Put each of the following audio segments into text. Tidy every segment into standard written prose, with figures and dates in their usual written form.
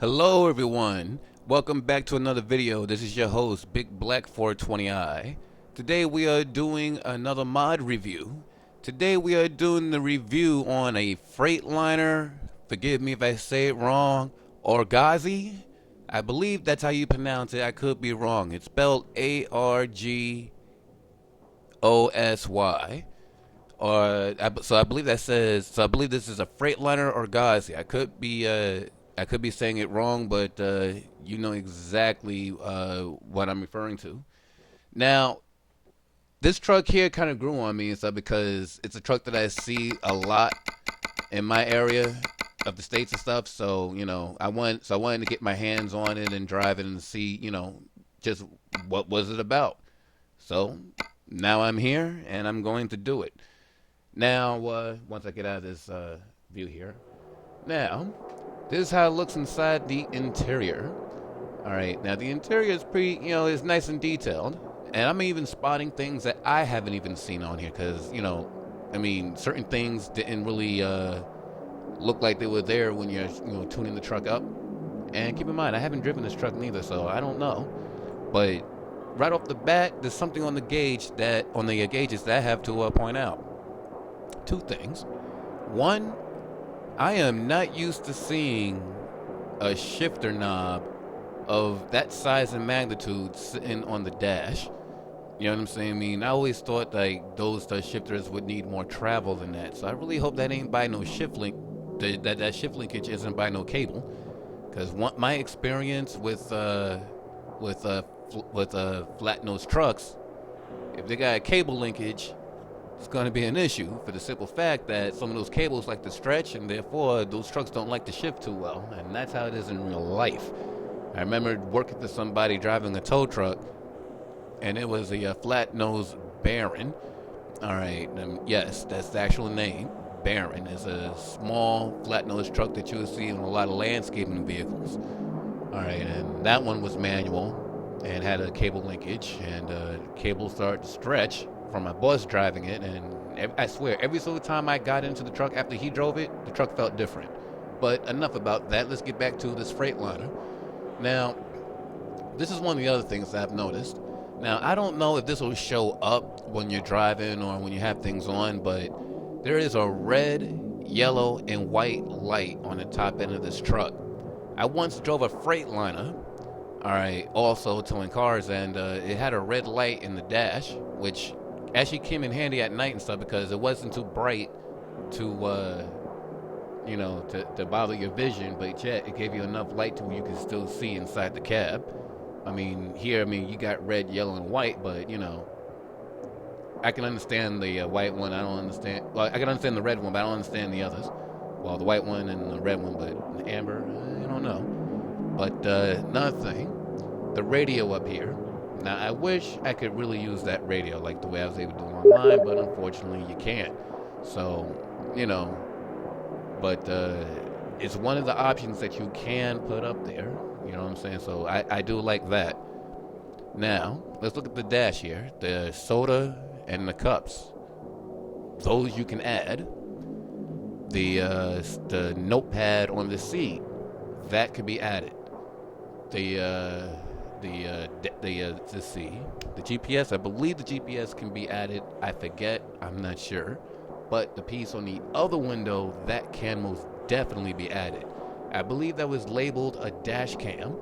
Hello everyone, welcome back to another video. This is your host Big Black 420i. Today we are doing another mod review. Today we are doing the review on a Freightliner, forgive me if I say it wrong, Argosy. I believe that's how you pronounce it. I could be wrong. It's spelled Argosy. So I believe that says. So I believe this is a Freightliner Argosy. I could be saying it wrong, but you know exactly what I'm referring to. Now, this truck here kind of grew on me and stuff because it's a truck that I see a lot in my area of the states and stuff. So I wanted to get my hands on it and drive it and see just what was it about. So now I'm here and I'm going to do it. Now, once I get out of this view here, now this is how it looks inside the interior. All right, now the interior is pretty, is nice and detailed, and I'm even spotting things that I haven't even seen on here because, certain things didn't really look like they were there when you're, tuning the truck up. And keep in mind, I haven't driven this truck neither, so I don't know. But right off the bat, there's something on the gauges that I have to point out. Two things. One, I am not used to seeing a shifter knob of that size and magnitude sitting on the dash. You know what I'm saying? I mean, I always thought like those shifters would need more travel than that. So I really hope that ain't by no shift link. That shift linkage isn't by no cable. Because my experience with flat nose trucks, if they got a cable linkage, it's going to be an issue for the simple fact that some of those cables like to stretch, and therefore those trucks don't like to shift too well, and that's how it is in real life. I remember working for somebody driving a tow truck, and it was a flat nose Baron. All right, yes, that's the actual name. Baron is a small flat nose truck that you will see in a lot of landscaping vehicles. All right, and that one was manual and had a cable linkage, and cable started to stretch from my boss driving it, and I swear every single time I got into the truck after he drove it, the truck felt different. But enough about that. Let's get back to this Freightliner. Now, this is one of the other things that I've noticed. Now, I don't know if this will show up when you're driving or when you have things on, but there is a red, yellow, and white light on the top end of this truck. I once drove a Freightliner, all right, also towing cars, and it had a red light in the dash, which actually came in handy at night and stuff because it wasn't too bright to bother your vision, but yet it gave you enough light to where you could still see inside the cab. Here you got red, yellow, and white, but I can understand the white one. I can understand the red one, but I don't understand the others. Well, the white one and the red one, but the amber, I don't know. But another thing, the radio up here. Now, I wish I could really use that radio like the way I was able to do online, but unfortunately you can't. So, but it's one of the options that you can put up there. You know what I'm saying? So I do like that. Now, let's look at the dash here. The soda and the cups. Those you can add. The notepad on the seat, that could be added. Let's see, the GPS, I believe the GPS can be added. I forget, I'm not sure. But the piece on the other window, that can most definitely be added. I believe that was labeled a dash cam.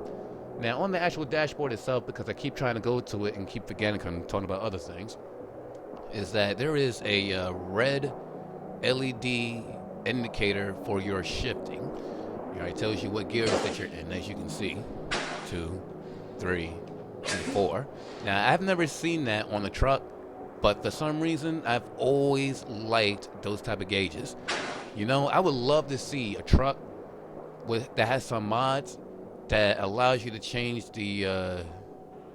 Now, on the actual dashboard itself, because I keep trying to go to it and keep forgetting because I'm talking about other things, is that there is a red LED indicator for your shifting. It tells you what gears that you're in, as you can see. 2, 3, and 4. Now, I've never seen that on the truck, but for some reason, I've always liked those type of gauges. I would love to see a truck that has some mods that allows you to change the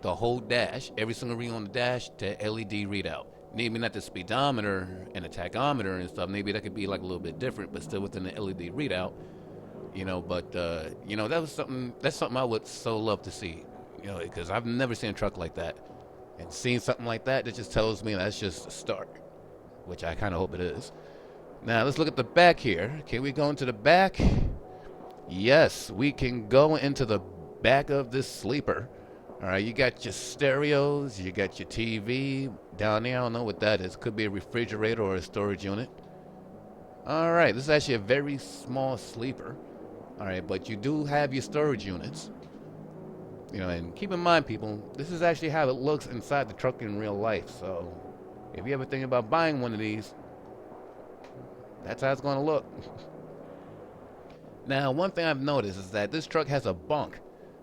whole dash, every single reading on the dash, to LED readout. Maybe not the speedometer and the tachometer and stuff. Maybe that could be like a little bit different, but still within the LED readout. That's something I would so love to see. Because I've never seen a truck like that. And seeing something like that just tells me that's just a start, which I kind of hope it is. Now, let's look at the back here. Okay, we go into the back. Yes, we can go into the back of this sleeper. All right, you got your stereos, you got your TV down there. I don't know what that is. Could be a refrigerator or a storage unit. All right, this is actually a very small sleeper. All right, but you do have your storage units. And keep in mind, people, this is actually how it looks inside the truck in real life. So, if you ever think about buying one of these, that's how it's going to look. Now, one thing I've noticed is that this truck has a bunk.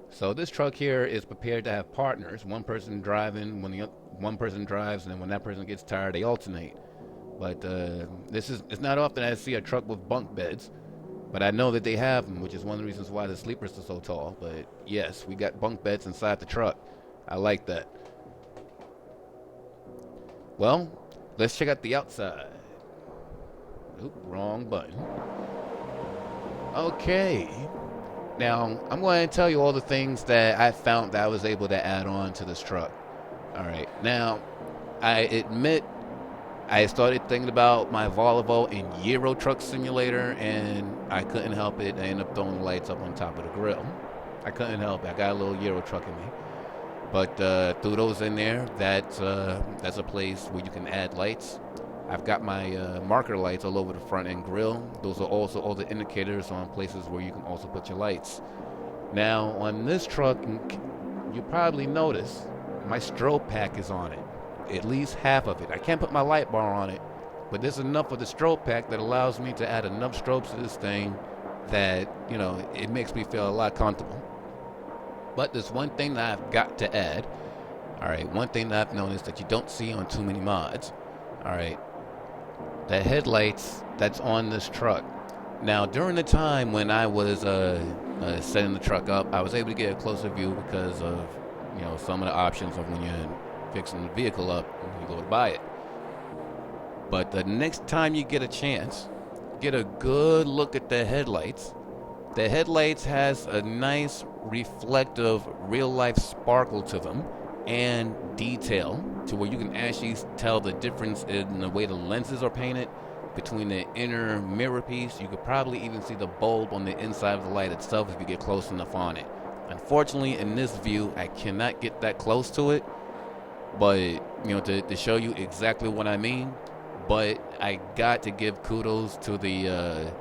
So this truck here is prepared to have partners. One person driving when one person drives, and then when that person gets tired, they alternate. But it's not often I see a truck with bunk beds. But I know that they have them, which is one of the reasons why the sleepers are so tall. But yes, we got bunk beds inside the truck. I like that. Well, let's check out the outside. Oop, wrong button. Okay. Now, I'm going to tell you all the things that I found that I was able to add on to this truck. All right. Now, I admit I started thinking about my Volvo in Euro Truck Simulator, and I couldn't help it. I ended up throwing the lights up on top of the grill. I couldn't help it. I got a little Euro truck in me. But threw those in there. That's a place where you can add lights. I've got my marker lights all over the front end grill. Those are also all the indicators on places where you can also put your lights. Now, on this truck, you probably notice my strobe pack is on it. At least half of it. I can't put my light bar on it, but there's enough of the strobe pack that allows me to add enough strobes to this thing that, it makes me feel a lot comfortable. But there's one thing that I've got to add. All right, one thing that I've noticed that you don't see on too many mods. All right, the headlights that's on this truck. Now, during the time when I was setting the truck up, I was able to get a closer view because of, some of the options of when you're fixing the vehicle up when you go to buy it. But the next time you get a chance, get a good look at the headlights. The headlights has a nice reflective real life sparkle to them and detail to where you can actually tell the difference in the way the lenses are painted between the inner mirror piece. You could probably even see the bulb on the inside of the light itself if you get close enough on it. Unfortunately, in this view, I cannot get that close to it, but to show you exactly what I mean. But I got to give kudos to the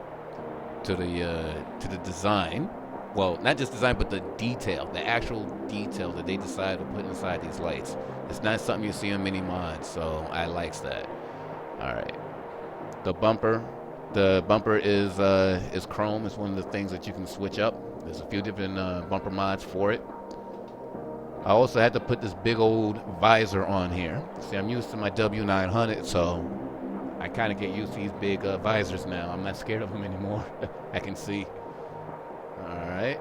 design. Well, not just design, but the detail, the actual detail that they decided to put inside these lights. It's not something you see on many mods, so I likes that. All right, the bumper is chrome. It's one of the things that you can switch up. There's a few different bumper mods for it. I also had to put this big old visor on here. See, I'm used to my W900, so I kind of get used to these big visors now. I'm not scared of them anymore. I can see. All right.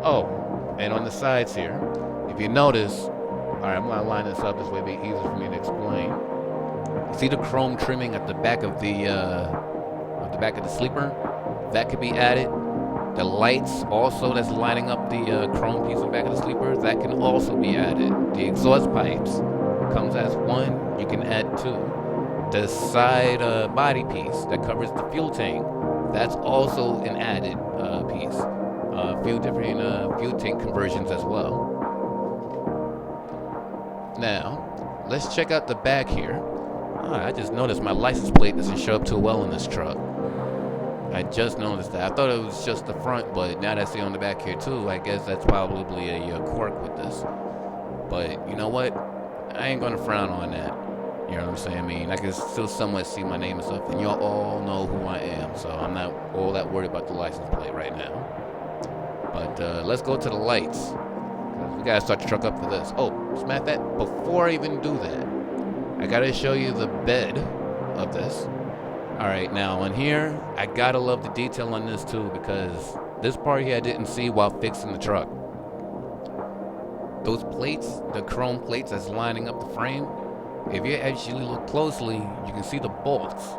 Oh, and on the sides here, if you notice, all right, I'm gonna line this up this way, it'll be easier for me to explain. You see the chrome trimming at the back of the sleeper? That could be added. The lights also that's lining up the chrome piece in the back of the sleeper, that can also be added. The exhaust pipes comes as one, you can add two. The side body piece that covers the fuel tank, that's also an added piece. A few different fuel tank conversions as well. Now, let's check out the back here. I just noticed my license plate doesn't show up too well in this truck. I just noticed that. I thought it was just the front, but now that I see on the back here too, I guess that's probably a quirk with this. But you know what? I ain't gonna frown on that. You know what I'm saying? I mean, I can still somewhat see my name and stuff, and y'all all know who I am, so I'm not all that worried about the license plate right now. But let's go to the lights. We gotta start the truck up for this. Oh, as a matter of fact, before I even do that, I gotta show you the bed of this. Alright, now on here, I gotta love the detail on this too, because this part here I didn't see while fixing the truck. Those plates, the chrome plates that's lining up the frame, if you actually look closely, you can see the bolts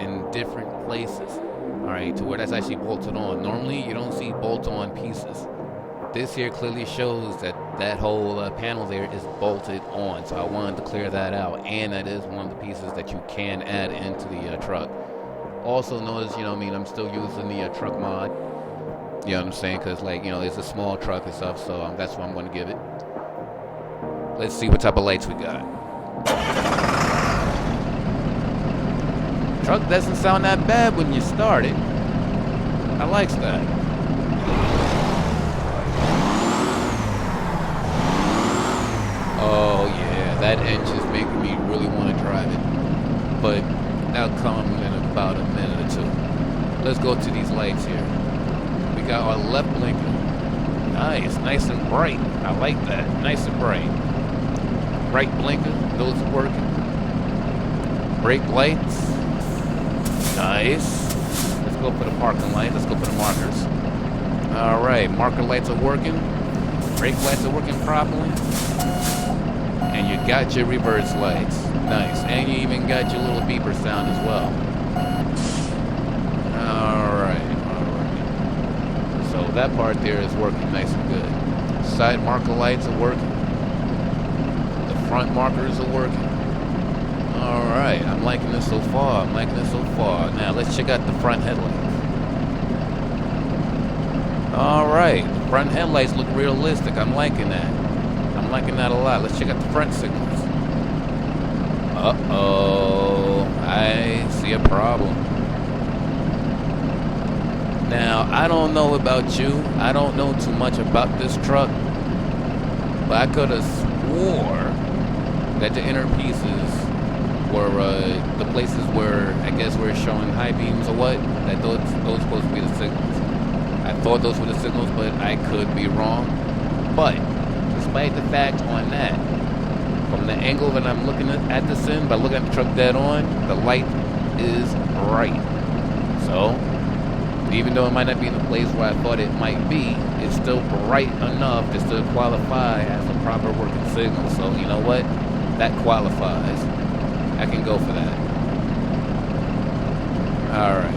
in different places. Alright, to where that's actually bolted on. Normally, you don't see bolt-on pieces. This here clearly shows that that whole panel there is bolted on, so I wanted to clear that out, and that is one of the pieces that you can add into the truck. Also notice, you know what I mean, I'm still using the truck mod. You know what I'm saying? Because, like, you know, it's a small truck and stuff, so that's what I'm going to give it. Let's see what type of lights we got. Truck doesn't sound that bad when you start it. I like that. Oh yeah, that engine's making me really want to drive it. But that'll come in about a minute or two. Let's go to these lights here. We got our left blinker. Nice and bright. I like that. Nice and bright. Right blinker, those are working. Brake lights. Nice. Let's go for the parking light. Let's go for the markers. Alright, marker lights are working. Brake lights are working properly. And you got your reverse lights. Nice. And you even got your little beeper sound as well. Alright. So that part there is working nice and good. Side marker lights are working. The front markers are working. Alright, I'm liking this so far. Now let's check out the front headlights. Alright, the front headlights look realistic. I'm liking that. I'm liking that a lot. Let's check out the front signals. Uh-oh, I see a problem. Now, I don't know about you. I don't know too much about this truck. But I could have swore that the inner pieces were the places where, I guess, we're showing high beams or what, that those supposed to be the signals. I thought those were the signals, but I could be wrong. But despite the fact on that, from the angle that I'm looking at this in, by looking at the truck dead on, the light is bright. So even though it might not be in the place where I thought it might be, it's still bright enough to still qualify as a proper working signal. So you know what? That qualifies. I can go for that. Alright.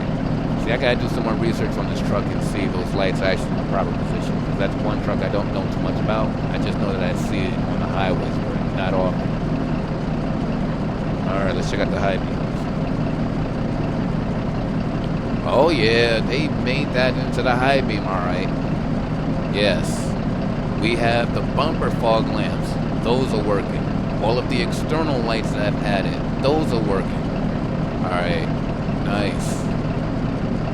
See, I gotta do some more research on this truck and see if those lights are actually in the proper position. Because that's one truck I don't know too much about. I just know that I see it on the highways, but not often. Alright, let's check out the high beams. Oh yeah, they made that into the high beam, alright. Yes. We have the bumper fog lamps. Those are working. All of the external lights that I've added, those are working. Alright, nice.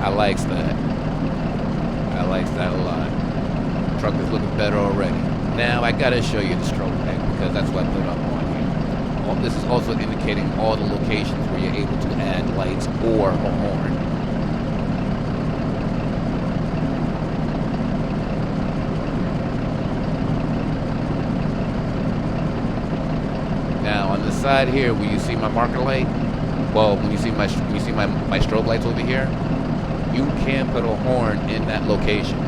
I likes that. I likes that a lot. The truck is looking better already. Now I gotta show you the strobe pack because that's what I put up on here. This is also indicating all the locations where you're able to add lights or a horn. Now on the side here, where you see my marker light, well, when you see my strobe lights over here, you can put a horn in that location.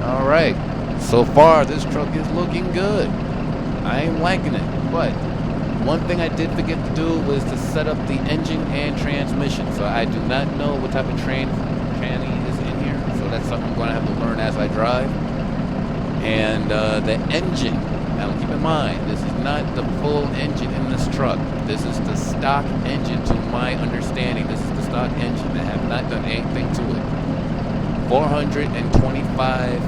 All right, so far this truck is looking good. I am liking it, but one thing I did forget to do was to set up the engine and transmission. So I do not know what type of tranny is in here. So that's something I'm going to have to learn as I drive. And the engine, now keep in mind, this is not the full engine in this truck. This is the stock engine to my understanding. This is the stock engine. I have not done anything to it. 425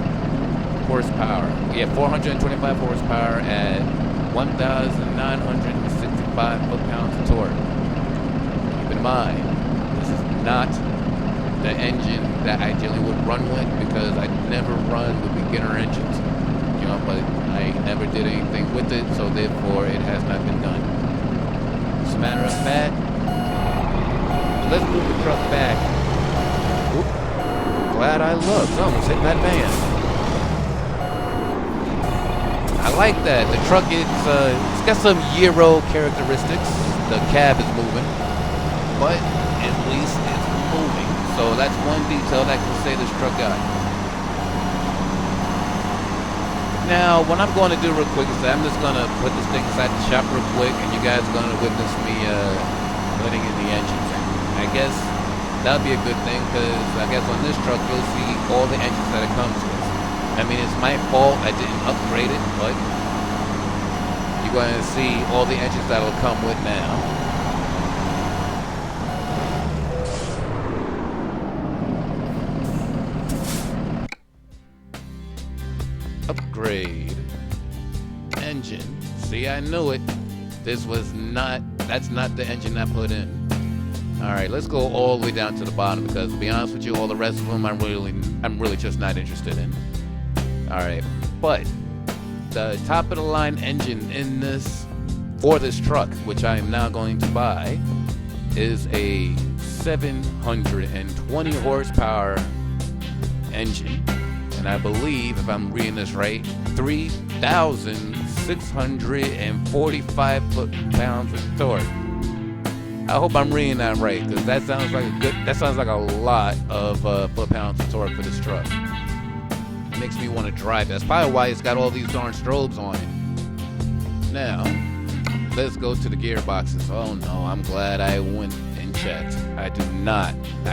horsepower. Yeah, 425 horsepower at 1,965 foot-pounds of torque. Keep in mind, this is not the engine that I generally would run with because I never run with beginner engines, you know, but I never did anything with it, so therefore it has not been done. As a matter of fact, let's move the truck back. Oop. Glad I looked. I almost hit that van. I like that. The truck it's got some Euro characteristics. The cab is moving, but at least it's moving. So that's one detail that I can say this truck got. Now, what I'm going to do real quick is I'm just going to put this thing inside the shop real quick, and you guys are going to witness me putting in the engines. I guess that would be a good thing, because I guess on this truck you'll see all the engines that it comes with. I mean, it's my fault I didn't upgrade it, but you go ahead and see all the engines that'll come with now. Upgrade. Engine. See, I knew it. That's not the engine I put in. Alright, let's go all the way down to the bottom because to be honest with you, all the rest of them I'm really just not interested in. Alright, but the top of the line engine for this truck, which I am now going to buy, is a 720 horsepower engine. And I believe, if I'm reading this right, 3,645 foot-pounds of torque. I hope I'm reading that right, because that sounds like a lot of foot-pounds of torque for this truck. It makes me want to drive it. That's probably why it's got all these darn strobes on it. Now, let's go to the gearboxes. Oh no, I'm glad I went and checked. I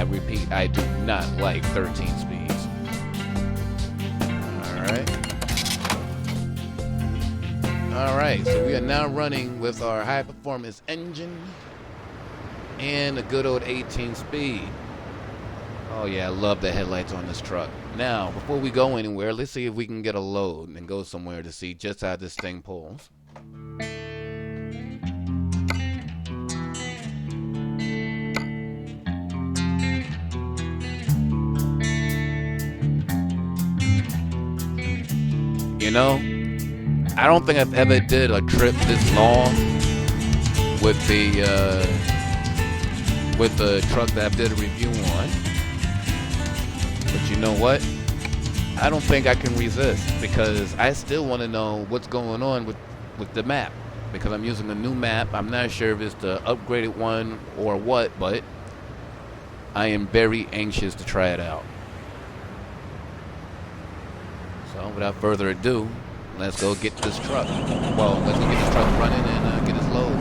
repeat, I do not like 13 speeds. Alright, so we are now running with our high performance engine and a good old 18 speed. Oh yeah, I love the headlights on this truck. Now, before we go anywhere, let's see if we can get a load and go somewhere to see just how this thing pulls. You know, I don't think I've ever did a trip this long with the truck that I did a review on. But you know what? I don't think I can resist because I still want to know what's going on with the map because I'm using a new map. I'm not sure if it's the upgraded one or what, but I am very anxious to try it out. So without further ado, let's go get this truck. Well, let's go get this truck running and get its load.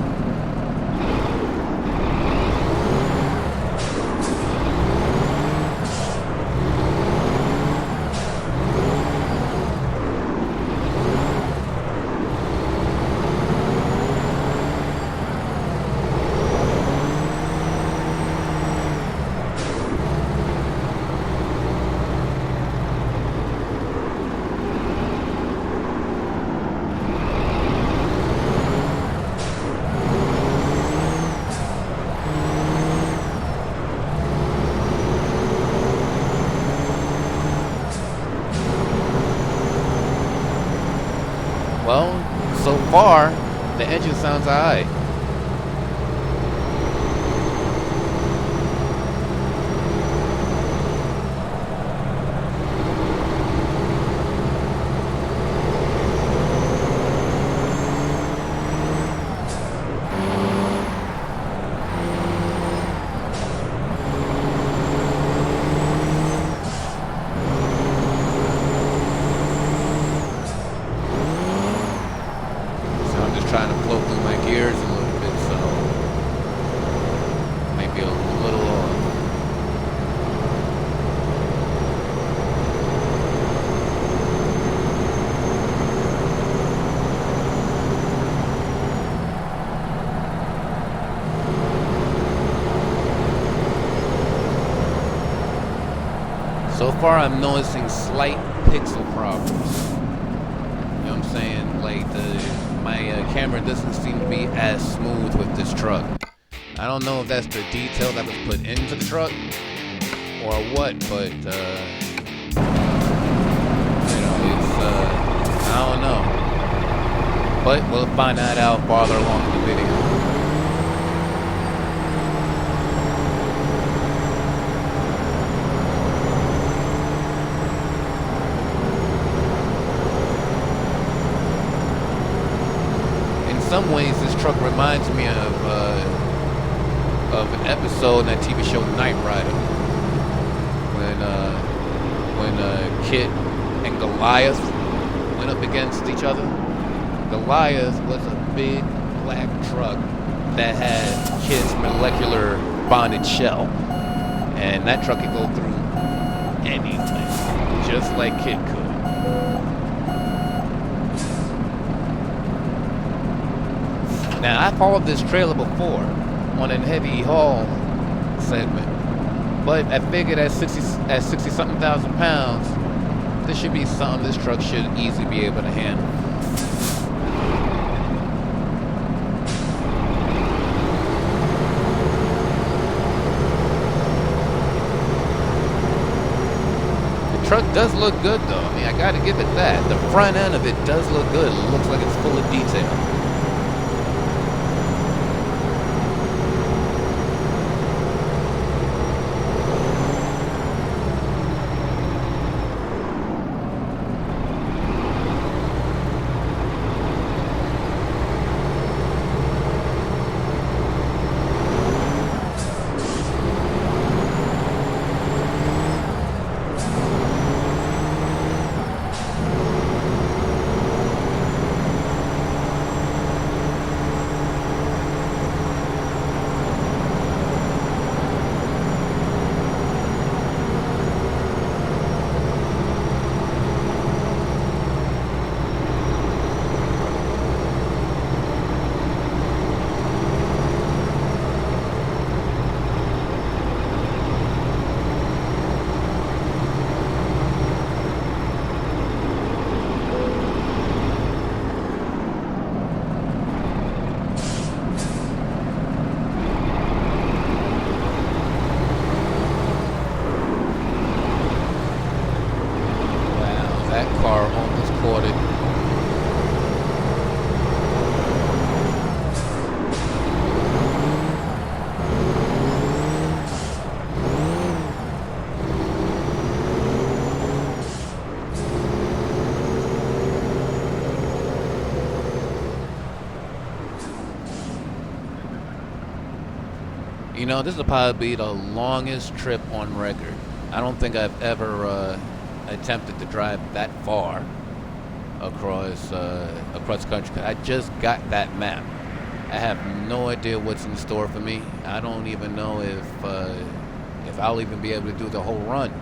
Well, so far, the engine sounds alright. Trying to flow through my gears a little bit, so maybe a little off. So far, I'm noticing slight pixel problems. You know what I'm saying? Like my camera doesn't seem to be as smooth with this truck. I don't know if that's the detail that was put into the truck or what, but you know, it's I don't know. But we'll find that out farther along in the video. In some ways, this truck reminds me of an episode in that TV show Knight Rider, when Kit and Goliath went up against each other. Goliath was a big black truck that had Kit's molecular bonded shell, and that truck could go through anything, just like Kit could. Now, I've hauled this trailer before on a heavy haul segment, but I figured at 60 something thousand pounds, this should be something this truck should easily be able to handle. The truck does look good though. I mean, I gotta give it that. The front end of it does look good. It looks like it's full of detail. You know, this will probably be the longest trip on record. I don't think I've ever attempted to drive that far across country. I just got that map. I have no idea what's in store for me. I don't even know if I'll even be able to do the whole run.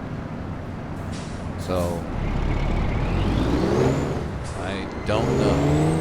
So I don't know.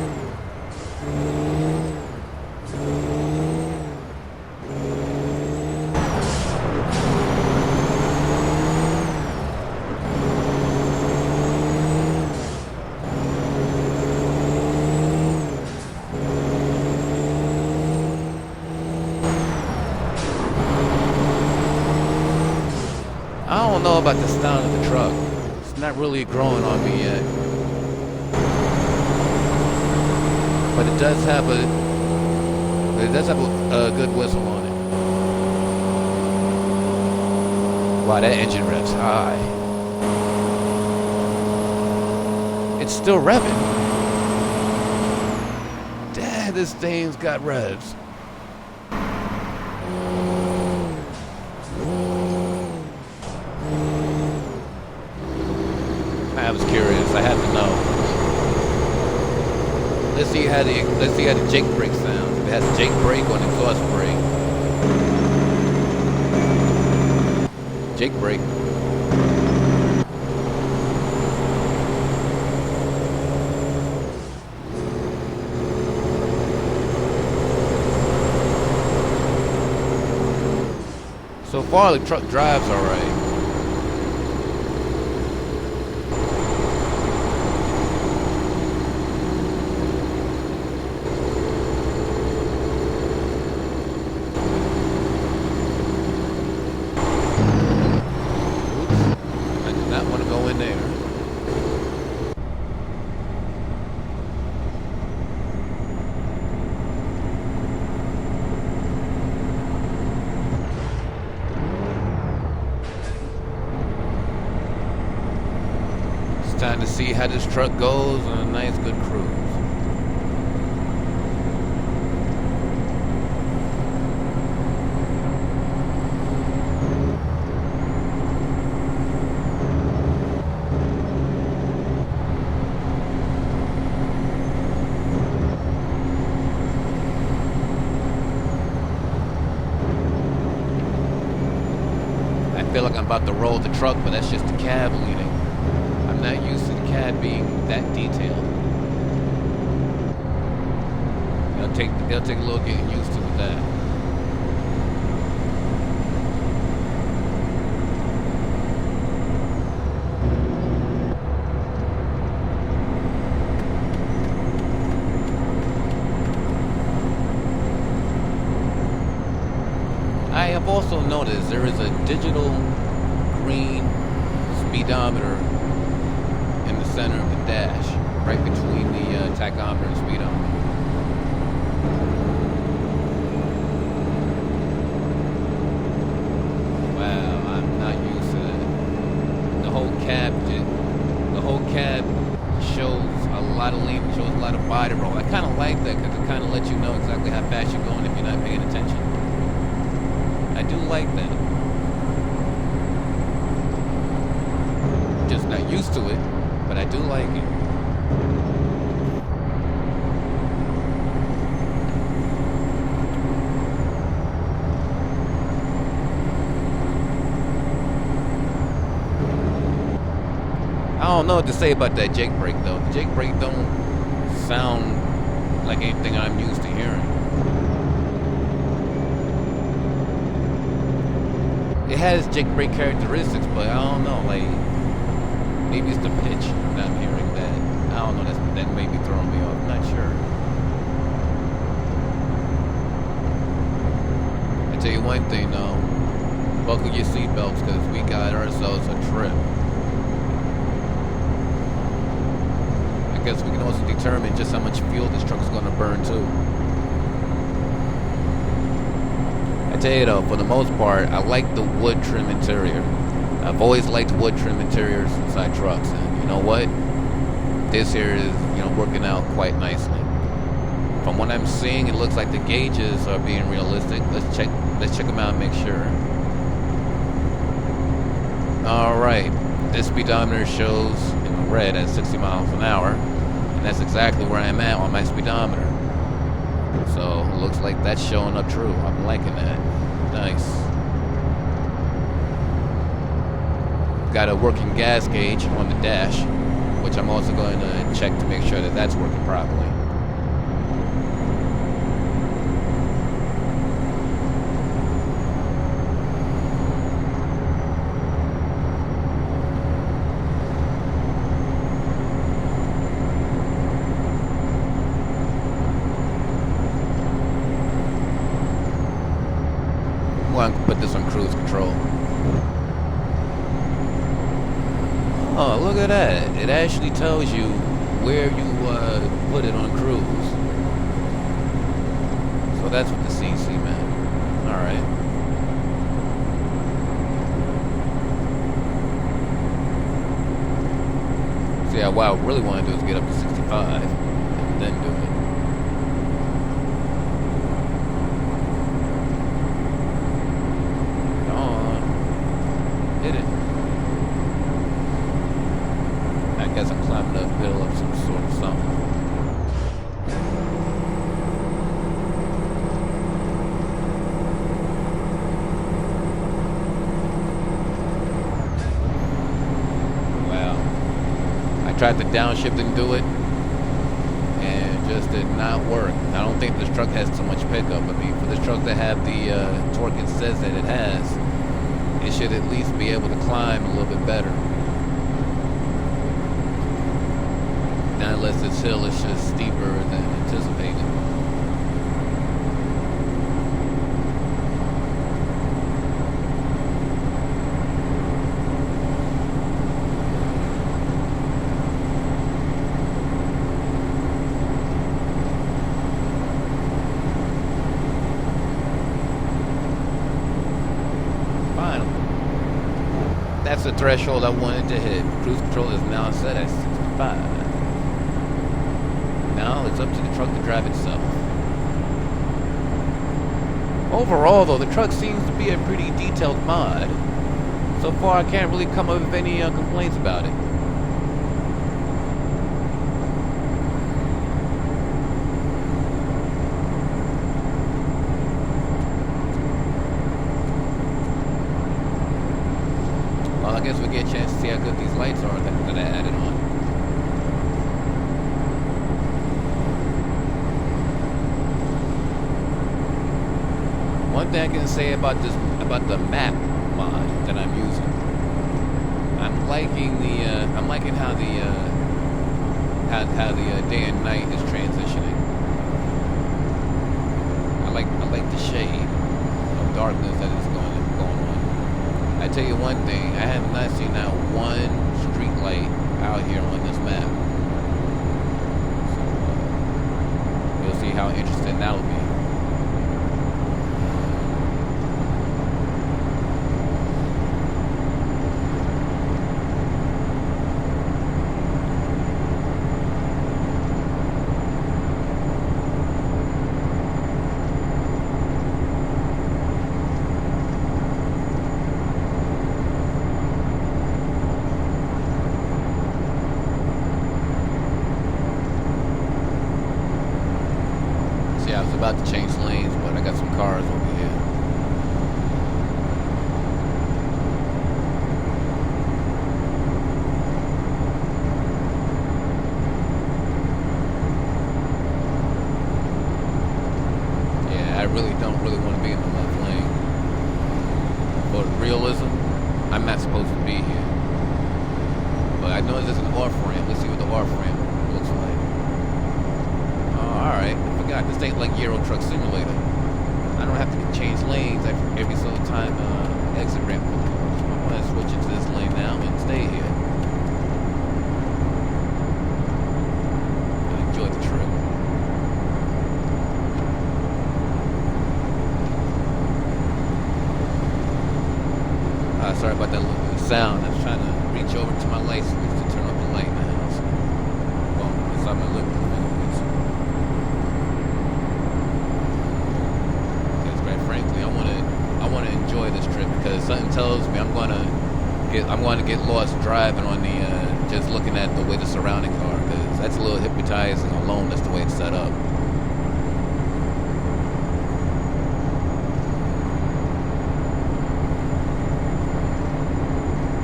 I don't know about the sound of the truck. It's not really growing on me yet. But it does have a good whistle on it. Wow, that engine revs high. It's still revving. Dad, this thing's got revs. I was curious. I had to know. Let's see how the Jake brake sounds. If it has a Jake brake or an exhaust brake. Jake brake. So far, the truck drives all right. Time to see how this truck goes on a nice good cruise. I feel like I'm about to roll the truck, but that's just the cab leaning. I'm not used to the cab being that detailed. You know, it'll take a little getting used to with that. I have also noticed there is a digital green speedometer in the center of the dash, right between the tachometer and speedometer. Wow, I'm not used to that. The whole cab shows a lot of lean, shows a lot of body roll. I kind of like that because it kind of lets you know exactly how fast you're going if you're not paying attention. I do like that. Just not used to it, but I do like it. I don't know what to say about that Jake brake though. The Jake brake don't sound like anything I'm used to hearing. It has Jake brake characteristics, but I don't know, like maybe it's the pitch that I'm hearing that. I don't know, that may be throwing me off, I'm not sure. I tell you one thing though, buckle your seatbelts because we got ourselves a trip. I guess we can also determine just how much fuel this truck is going to burn too. I tell you though, for the most part, I like the wood trim interior. I've always liked wood trim interiors inside trucks, and you know what? This here is, working out quite nicely. From what I'm seeing, it looks like the gauges are being realistic. Let's check them out and make sure. All right, this speedometer shows in red at 60 miles an hour, and that's exactly where I'm at on my speedometer. So it looks like that's showing up true. I'm liking that. Nice. Got a working gas gauge on the dash, which I'm also going to check to make sure that that's working properly. Well, I can put this on cruise control. Oh, look at that. It actually tells you where you put it on cruise. So that's what the CC meant. Alright. So yeah, what I really want to do is get up to 65 and then do it. Hit it. I guess I'm climbing uphill of some sort of something. Wow. I tried to downshift and do it, and it just did not work. I don't think this truck has so much pickup. I mean, for this truck to have the torque it says that it has, it should at least be able to climb a little bit better. Not unless this hill is just steeper than anticipated. That's the threshold I wanted to hit. Cruise control is now set at 65. Now it's up to the truck to drive itself. Overall though, the truck seems to be a pretty detailed mod. So far I can't really come up with any complaints about it. Well, I guess we'll get a chance to see how good these lights are that I added on. thing I can say about the map mod that I'm using. I'm liking how the day and night is transitioning. I like the shade of darkness that is going on. I tell you one thing, I have not seen that one street light out here on this map. So you'll see how interesting that'll be. I was about to change lanes, but I got some cars over here. Yeah, I really don't want to be in the left lane. For realism, I'm not supposed to be here. But I know there's an off ramp. Let's see what the off ramp looks like. Oh, alright. This ain't like Euro Truck Simulator. I don't have to change lanes every single time exit ramp comes. I'm going to switch into this lane now and stay here. And enjoy the trip. Sorry about that little sound. I was trying to reach over to my light switch to turn off the light in the house. Well, inside my living room. I want to enjoy this trip because something tells me I'm going to get lost driving on the just looking at the way the surroundings are, because that's a little hypnotizing alone. That's the way it's set up.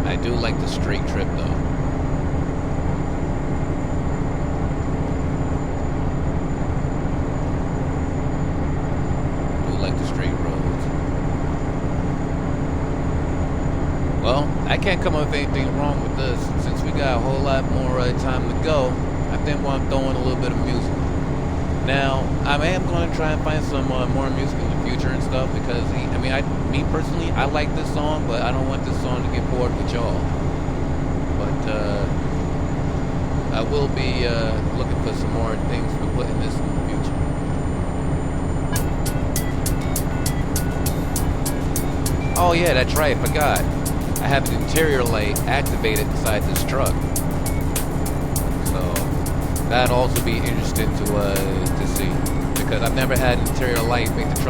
I do like the straight trip though. Well, I can't come up with anything wrong with this. Since we got a whole lot more time to go, I think I'm throwing a little bit of music. Now, I am going to try and find some more music in the future and stuff, because, me personally, I like this song, but I don't want this song to get bored with y'all. But I will be looking for some more things to put in this in the future. Oh yeah, that's right, I forgot. I have an interior light activated inside this truck, so that'd also be interesting to see, because I've never had an interior light make the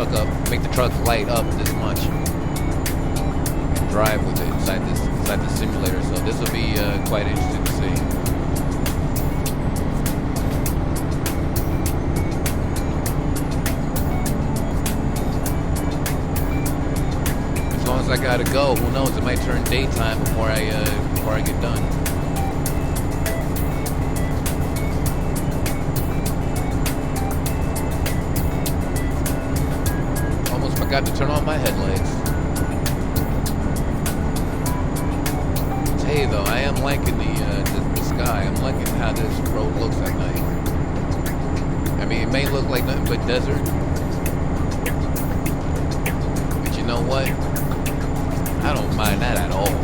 truck light up this much and drive with it inside the simulator. So this will be quite interesting to see. I gotta go. Who knows? It might turn daytime before I get done. Almost forgot to turn on my headlights. Hey, though, I am liking the sky. I'm liking how this road looks at night. I mean, it may look like nothing but desert, but you know what? I don't mind that at all.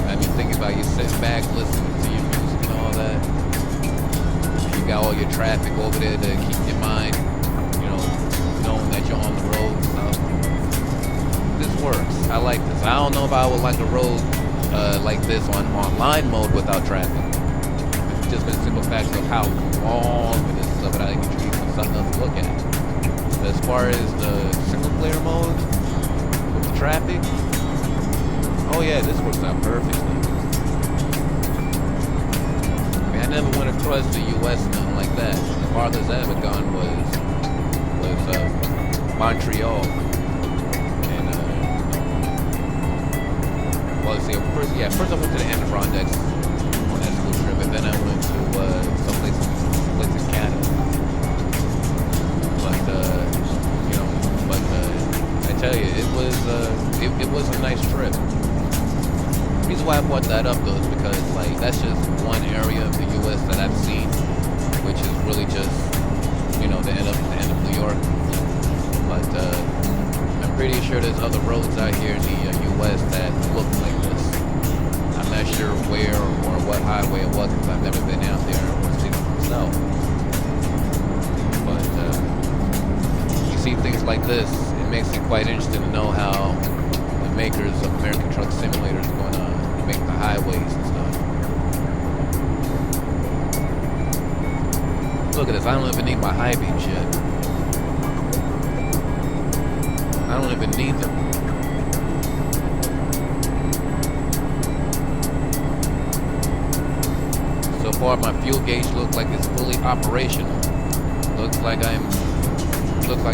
I mean, think about you sitting back, listening to your music and all that. You got all your traffic over there to keep your mind, knowing that you're on the road and stuff. This works. I like this. I don't know if I would like a road like this on online mode without traffic. It's just for the simple fact of how long it is, so that I can treat it something else to look at. But as far as the single player mode, traffic, oh yeah, this works out perfectly. I mean, I never went across the U.S. nothing like that. The farthest I ever gone was Montreal, and well, let's see. First I went to the Adirondacks on that school trip, and then I went to someplace in Canada. But it was a nice trip. The reason why I brought that up though is because like that's just one area of the U.S. that I've seen, which is really just the end of New York. But I'm pretty sure there's other roads out here in the U.S. that look like this. I'm not sure where or what highway it was because I've never been out there or seen it myself. But you see things like this, it makes it quite interesting to know how the makers of American Truck Simulator is going to make the highways and stuff. Look at this, I don't even need my high beams yet. I don't even need them. So far my fuel gauge looks like it's fully operational. Looks like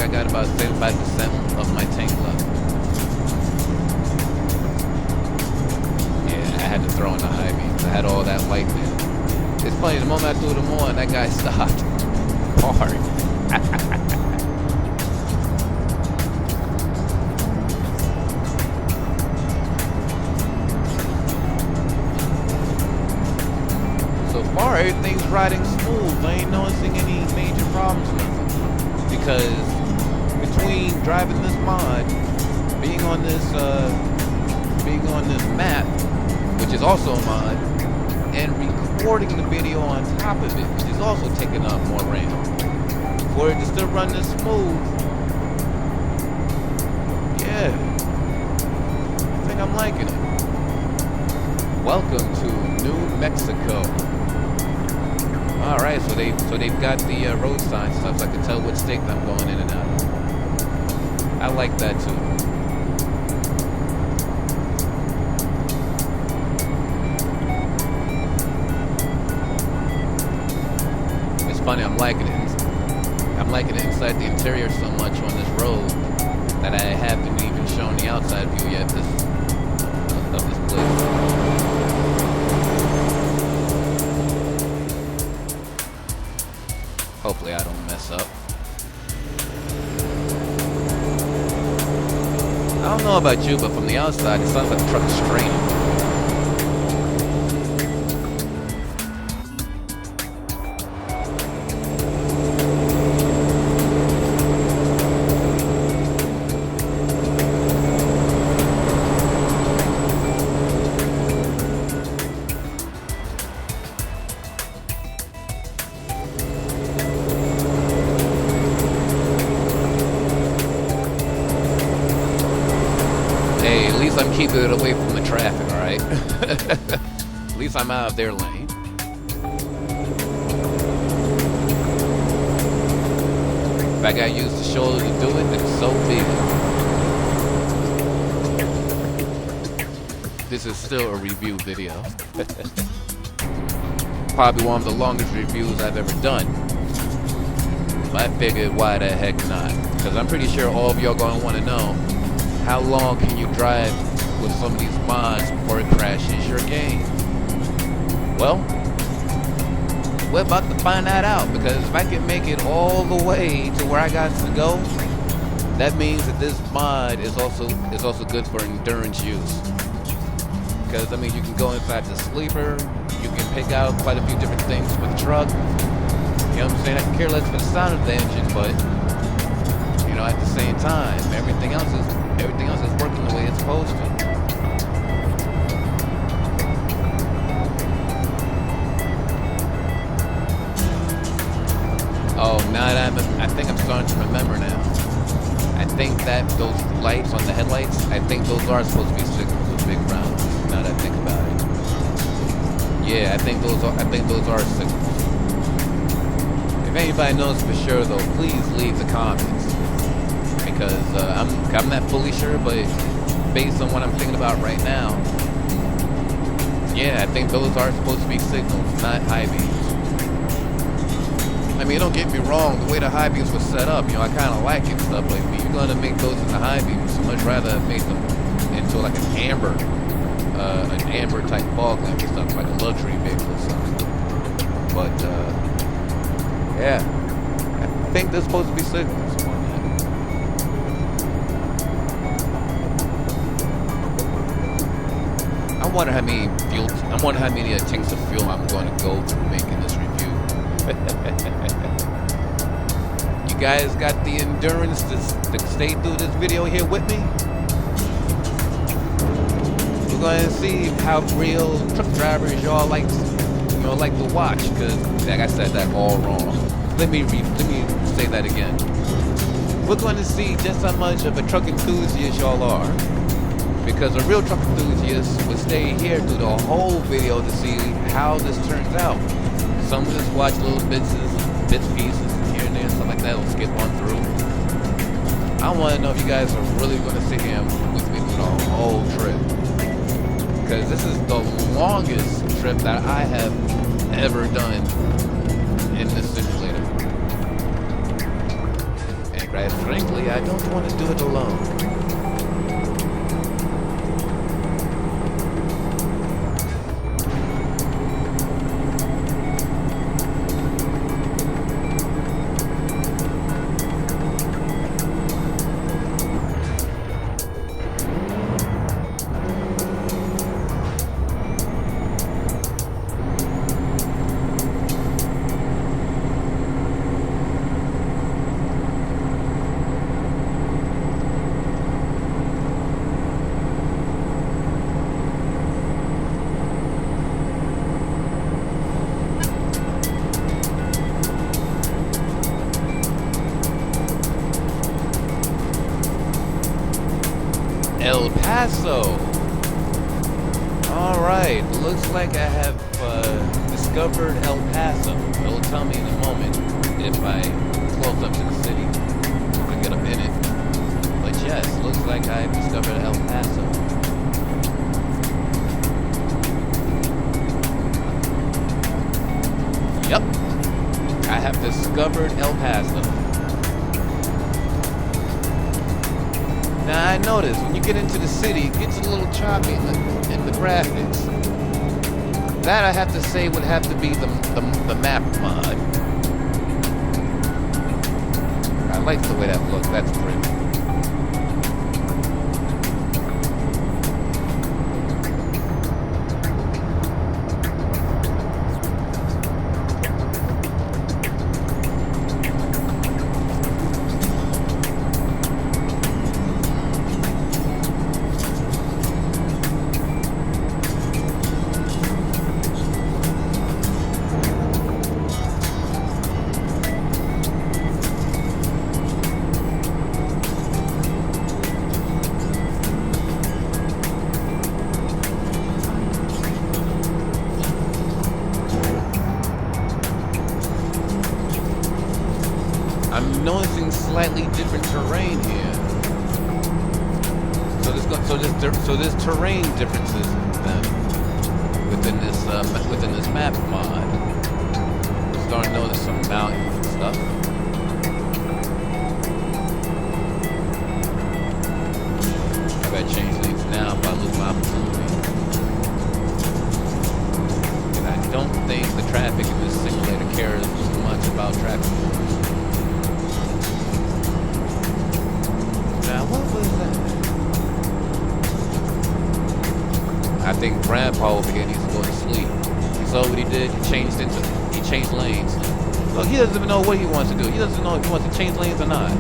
I got about 75% of my tank left. Yeah, I had to throw in the high beams. I had all that light there. It's funny, the moment I threw them on, that guy stopped hard. So far, everything's riding smooth. I ain't noticing any major problems with it. Because between driving this mod, being on this map, which is also a mod, and recording the video on top of it, which is also taking up more RAM, for it to still run this smooth, yeah, I think I'm liking it. Welcome to New Mexico. All right, so they've got the road signs stuff, so I can tell which state I'm going in and out of. I like that too. It's funny, I'm liking it inside the interior so much on this road that I haven't even shown the outside view yet of this place. Hopefully I don't mess up. I don't know about you, but from the outside it sounds like the truck is straining. I'm keeping it away from the traffic, alright? At least I'm out of their lane. If I gotta use the shoulder to do it, then so be it. This is still a review video. Probably one of the longest reviews I've ever done. But I figured, why the heck not? Because I'm pretty sure all of y'all gonna want to know, how long can you drive with some of these mods before it crashes your game? Well, we're about to find that out, because if I can make it all the way to where I got to go, that means that this mod is also good for endurance use. Because I mean, you can go inside the sleeper, you can pick out quite a few different things for the truck. You know what I'm saying? I can care less for the sound of the engine, but at the same time, everything else is working the way it's supposed to. Oh, now that I think I'm starting to remember now. I think that those lights on the headlights, I think those are supposed to be signals with big rounds. Now that I think about it. Yeah, I think those are signals. If anybody knows for sure though, please leave the comments. Because I'm not fully sure, but based on what I'm thinking about right now, yeah, I think those are supposed to be signals, not high beams. I mean, don't get me wrong, the way the high beams were set up, I kind of like it and stuff, but if you're going to make those into high beams, so much rather make them into like an amber type fog lamp or something, like a luxury vehicle or something. But, yeah, I think they're supposed to be signals on that. wonder how many fuel. I wonder how many tanks of fuel I'm going to go through making this review. You guys got the endurance to stay through this video here with me? We're going to see how real truck drivers y'all like to watch. Because like I said that all wrong. Let me say that again. We're going to see just how much of a truck enthusiast y'all are. Because a real truck enthusiast would stay here through the whole video to see how this turns out. Some just watch little bits, pieces here and there, stuff like that. We'll skip on through. I want to know if you guys are really going to sit here with me through the whole trip. Because this is the longest trip that I have ever done in this simulator. And quite frankly, I don't want to do it alone. El Paso. Alright, looks like I have discovered El Paso. It'll tell me in a moment if I close up to the city. If I get up in it. But yes, looks like I've discovered El Paso. Yep, I have discovered El Paso. Now I noticed when you get into the city, it gets a little choppy in the graphics. That I have to say would have to be the map mod. I like the way that looks. That's pretty. I'm noticing slightly different terrain here. So there's terrain differences then within this map mod. I'm starting to notice some mountains and stuff. I gotta change things now if I lose my opportunity. And I don't think the traffic in this simulator cares too much about traffic. What was that? I think Grandpa over here needs to go to sleep. You saw what he did? He changed lanes. Look, he doesn't even know what he wants to do. He doesn't know if he wants to change lanes or not.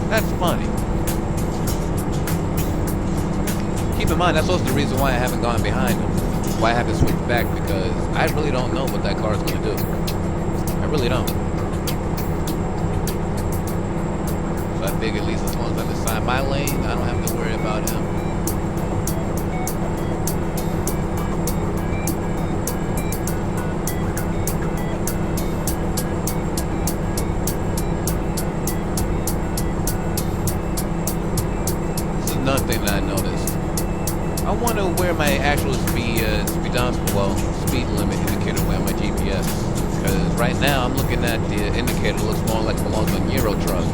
That's funny. Keep in mind, that's also the reason why I haven't gone behind him. Why I haven't switched back, because I really don't know what that car is going to do. I really don't. I figure at least as long as I'm inside my lane, I don't have to worry about him. This is another thing that I noticed. I wonder where my actual speed limit indicator went on my GPS. Because right now I'm looking at the indicator that looks more like it belongs on a Euro truck.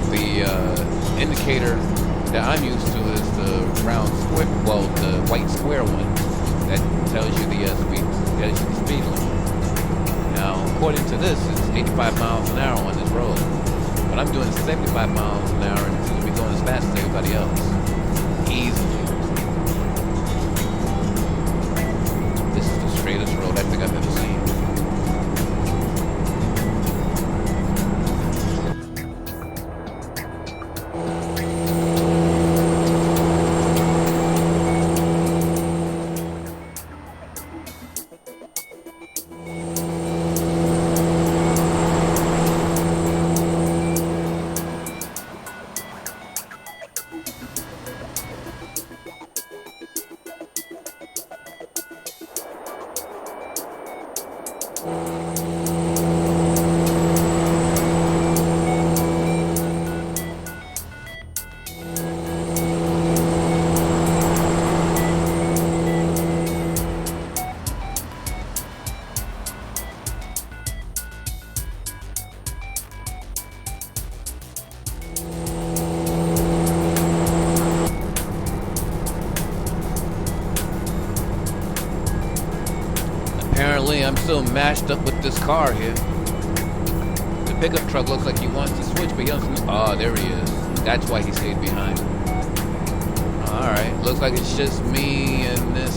The indicator that I'm used to is the round square, the white square one that tells you the speed limit. Now, according to this, it's 85 miles an hour on this road, but I'm doing 75 miles an hour, and it seems to be going as fast as everybody else. Easily. This is the straightest road I think I've ever seen. Apparently, I'm still mashed up with this car here. The pickup truck looks like he wants to switch, but he doesn't. Oh, there he is. That's why he stayed behind. Alright, looks like it's just me and this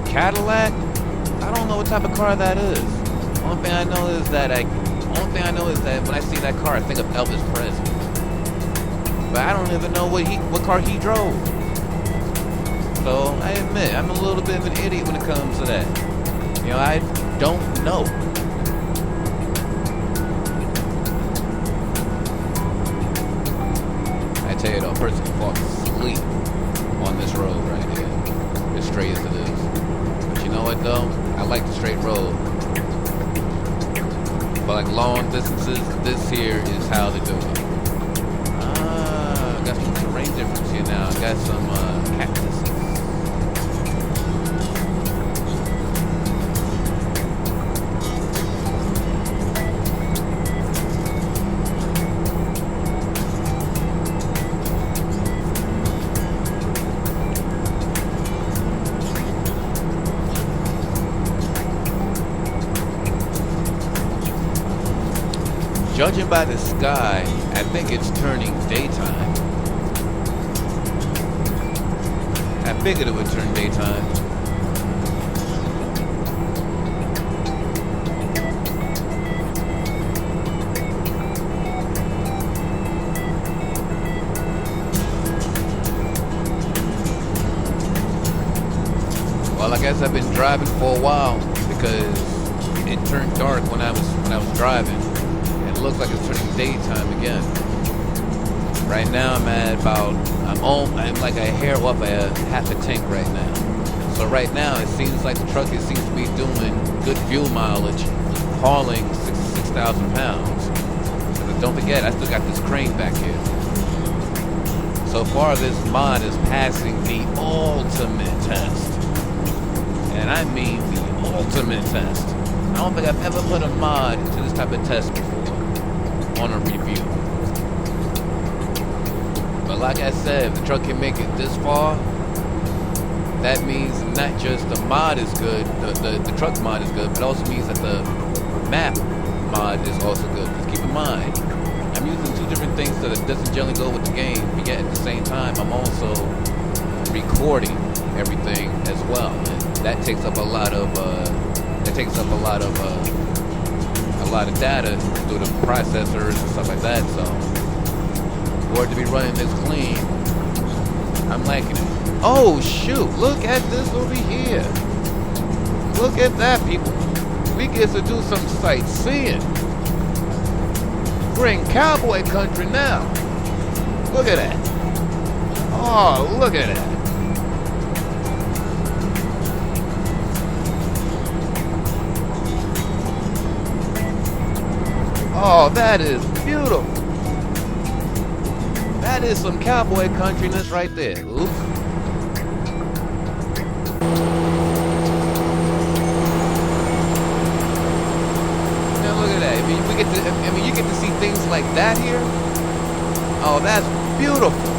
Cadillac. I don't know what type of car that is. Only thing I know is that when I see that car, I think of Elvis Presley. But I don't even know what car he drove. So I admit, I'm a little bit of an idiot when it comes to that. You know, I don't know. I tell you though, a person can fall asleep on this road right here, as straight as it is. But you know what though? I like the straight road. But like long distances, this here is how to do it. Got some terrain difference here now. Got some cactuses. Judging by the sky, I think it's turning daytime. I figured it would turn daytime. Well, I guess I've been driving for a while because it turned dark when I was driving. It looks like it's turning daytime again. Right now I'm like a hair off a half a tank right now. So right now it seems like the truck seems to be doing good fuel mileage, hauling 6,000 pounds. But don't forget, I still got this crane back here. So far this mod is passing the ultimate test. And I mean the ultimate test. I don't think I've ever put a mod to this type of test before on a review. But like I said, if the truck can make it this far, that means not just the mod is good, the truck mod is good, but also means that the map mod is also good. Just keep in mind, I'm using two different things that doesn't generally go with the game, but yet at the same time, I'm also recording everything as well. And that takes up a lot of data through the processors and stuff like that. So for it to be running this clean, I'm liking it. Oh shoot, look at this over here. Look at that, people. We get to do some sightseeing. We're in cowboy country now. Look at that. Oh, look at that. Oh, that is beautiful. That is some cowboy countryness right there. Oops. Now look at that. You get to see things like that here. Oh, that's beautiful.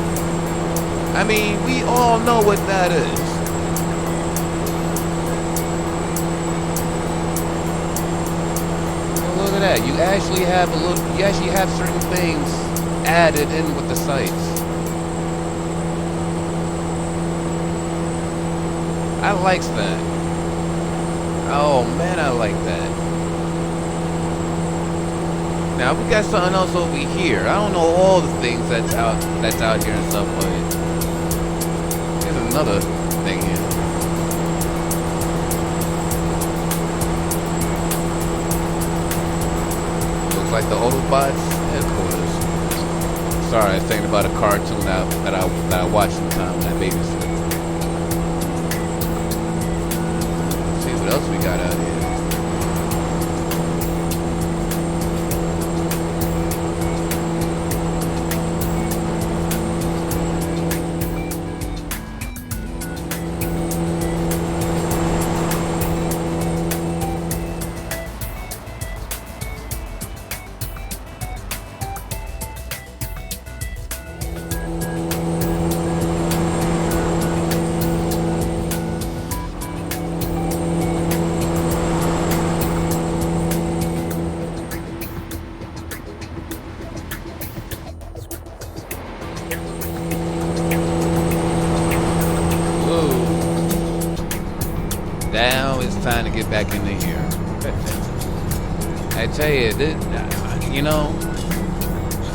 I mean, we all know what that is. Look at that. You actually have certain things added in with the sights. I likes that. Oh man, I like that. Now we got something else over here. I don't know all the things that's out here and stuff, but there's another thing here. Looks like the Autobots headquarters. Sorry, I was thinking about a cartoon that I watched sometime when I babysit. Let's see what else we got out here. Now it's time to get back into here. I tell you,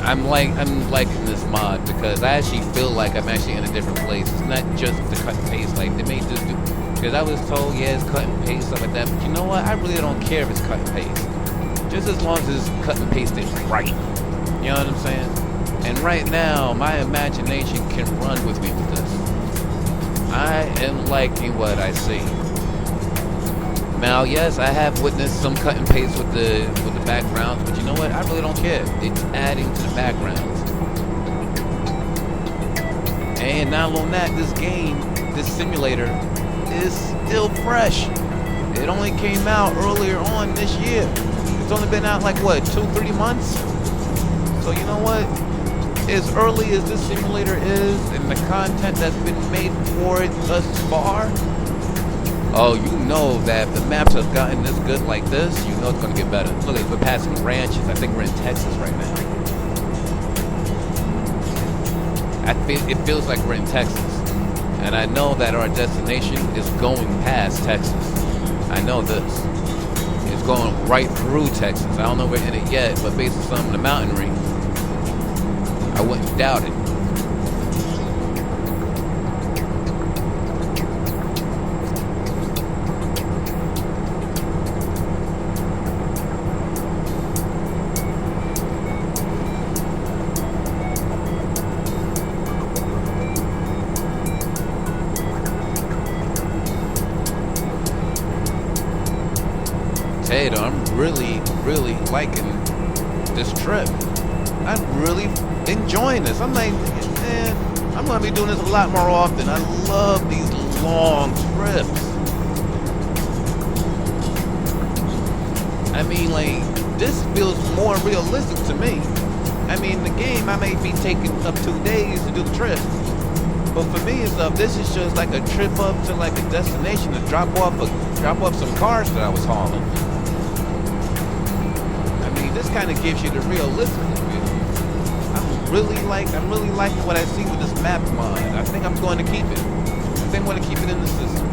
I'm liking this mod because I actually feel like I'm actually in a different place. It's not just the cut and paste like they made this do. Because I was told, yeah, it's cut and paste stuff like that. But you know what? I really don't care if it's cut and paste. Just as long as it's cut and pasted right. You know what I'm saying? And right now, my imagination can run with me with this. I am liking what I see. Now, yes, I have witnessed some cut and paste with the backgrounds, but you know what? I really don't care. It's adding to the backgrounds. And not only that, this simulator, is still fresh. It only came out earlier on this year. It's only been out like what, 2-3 months? So you know what? As early as this simulator is, and the content that's been made for it thus far. Oh, you know that if the maps have gotten this good like this, you know it's going to get better. Look, we're passing ranches. I think we're in Texas right now. It feels like we're in Texas. And I know that our destination is going past Texas. I know this. It's going right through Texas. I don't know we're in it yet, but based on some of the mountaineering, I wouldn't doubt it. I'm really liking this trip. I'm really enjoying this. I'm like, man, I'm gonna be doing this a lot more often. I love these long trips. I mean, like, this feels more realistic to me. I mean, the game, I may be taking up 2 days to do the trip. But for me and stuff, this is just like a trip up to like a destination to drop off some cars that I was hauling. This kind of gives you the realistic view. I'm really liking what I see with this map mod. I think I'm going to keep it. I think I'm going to keep it in the system.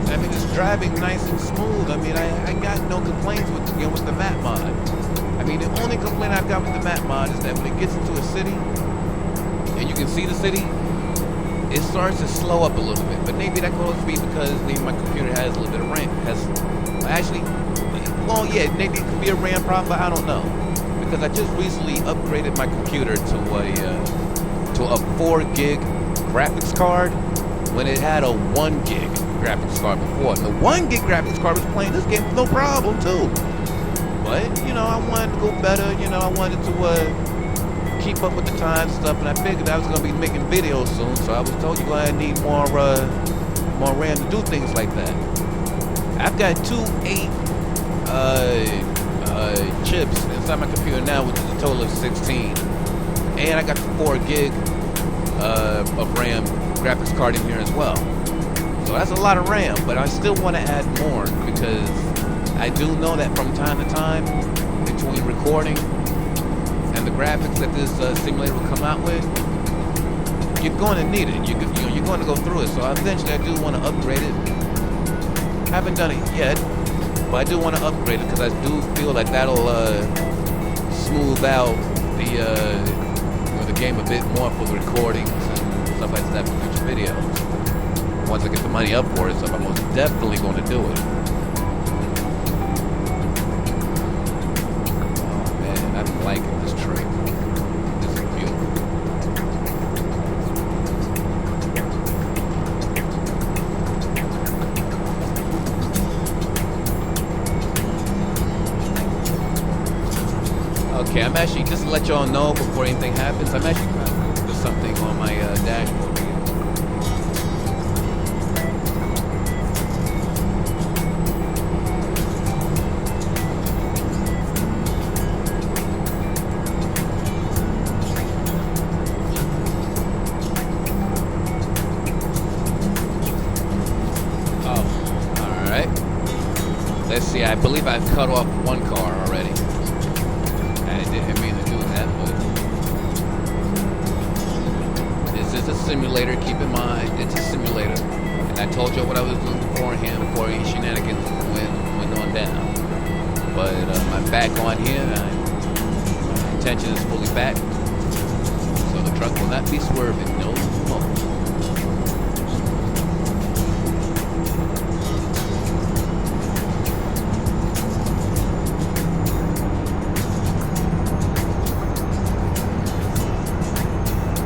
I mean, it's driving nice and smooth. I mean, I got no complaints with the map mod. I mean, the only complaint I've got with the map mod is that when it gets into a city and you can see the city, it starts to slow up a little bit. But maybe that could be because maybe my computer has a little bit of RAM. Well, yeah, maybe it could be a RAM problem, but I don't know. Because I just recently upgraded my computer to a 4 gig graphics card when it had a 1 gig graphics card before. And the 1 gig graphics card was playing this game with no problem, too. But, I wanted to go better. I wanted to keep up with the times and stuff, and I figured I was going to be making videos soon, so I was told you're going to need more RAM to do things like that. I've got 2 8 chips inside my computer now, which is a total of 16. And I got the 4 gig of RAM graphics card in here as well. So that's a lot of RAM, but I still want to add more because I do know that from time to time, between recording and the graphics that this simulator will come out with, you're going to need it. You're going to go through it. So eventually, I do want to upgrade it. Haven't done it yet, but I do want to upgrade it because I do feel like that'll smooth out the game a bit more for the recordings and stuff like that for future videos. Once I get the money up for it, so I'm most definitely going to do it. Oh man, I'm liking this tree. This is beautiful. Okay, I'm actually, just to let y'all know before anything happens, I'm actually trying to do something on my dashboard here. Oh, alright. Let's see, I believe I've cut off one car already. I didn't mean to do that, but this is a simulator. Keep in mind, it's a simulator. And I told you what I was doing beforehand before any shenanigans went on down. But I'm back on here. My intention is fully back. So the truck will not be swerving no more.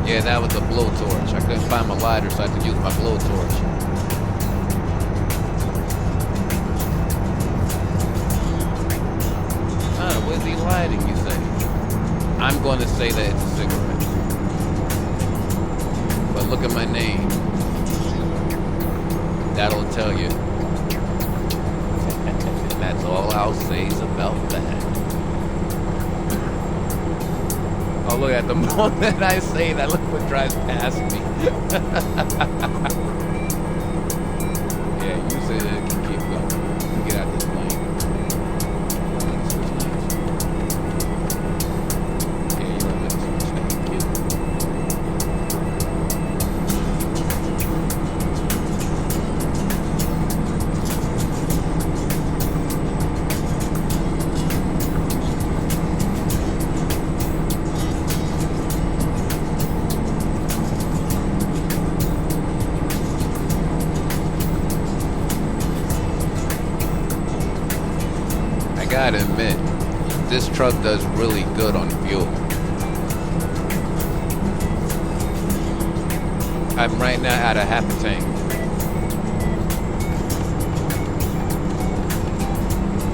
Yeah, that was a blowtorch. I couldn't find my lighter, so I had to use my blowtorch. Ah, where's he lighting, you say? I'm going to say that it's a cigarette. But look at my name. That'll tell you. That's all I'll say is about that. Oh, look, at the moment I say that, look what drives past me. Yeah, you said keep going. Get out this lane. Yeah, you don't have to switch that. I gotta admit, this truck does really good on fuel. I'm right now at a half a tank.